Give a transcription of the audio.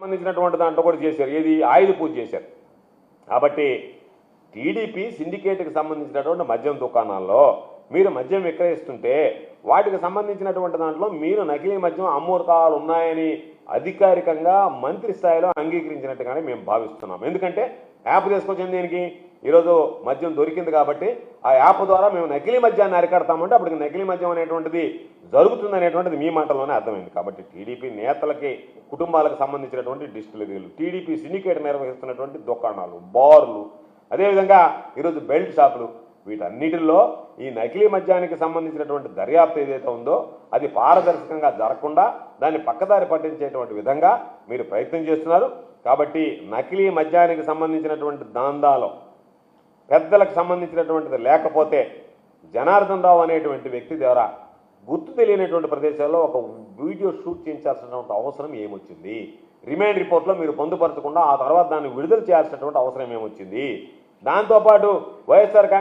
సంబంధించినటువంటి దాంట్లో కూడా చేశారు, ఏది ఆయుధ పూజ చేశారు. కాబట్టి టీడీపీ సిండికేట్కి సంబంధించినటువంటి మద్యం దుకాణాల్లో మీరు మద్యం విక్రయిస్తుంటే వాటికి సంబంధించినటువంటి దాంట్లో మీరు నకిలీ మద్యం అమ్మకాలు ఉన్నాయని అధికారికంగా మంత్రి స్థాయిలో అంగీకరించినట్టుగానే మేము భావిస్తున్నాం. ఎందుకంటే యాప్ తీసుకొచ్చింది దీనికి, ఈరోజు మద్యం దొరికింది కాబట్టి ఆ యాప్ ద్వారా మేము నకిలీ మద్యాన్ని అరికడతామంటే అప్పటికి నకిలీ మద్యం అనేటువంటిది జరుగుతుంది అనేటువంటిది మీ మాటల్లోనే అర్థమైంది. కాబట్టి టీడీపీ నేతలకి కుటుంబాలకు సంబంధించినటువంటి డిస్టిలరీలు, టీడీపీ సిండికేట్ నిర్వహిస్తున్నటువంటి దుకాణాలు, బార్లు, అదేవిధంగా ఈరోజు బెల్ట్ షాపులు, వీటన్నిటిలో ఈ నకిలీ మద్యానికి సంబంధించినటువంటి దర్యాప్తు ఏదైతే ఉందో అది పారదర్శకంగా జరగకుండా దాన్ని పక్కదారి పట్టించేటువంటి విధంగా మీరు ప్రయత్నం చేస్తున్నారు. కాబట్టి నకిలీ మద్యానికి సంబంధించినటువంటి దాందాలో పెద్దలకు సంబంధించినటువంటిది లేకపోతే జనార్దన్ రావు అనేటువంటి వ్యక్తి ద్వారా గుర్తు తెలియనటువంటి ప్రదేశాల్లో ఒక వీడియో షూట్ చేయించాల్సినటువంటి అవసరం ఏమొచ్చింది? రిమాండ్ రిపోర్ట్లో మీరు పొందుపరచకుండా ఆ తర్వాత దాన్ని విడుదల చేయాల్సినటువంటి అవసరం ఏమొచ్చింది? దాంతోపాటు వైఎస్ఆర్ కాంగ్రెస్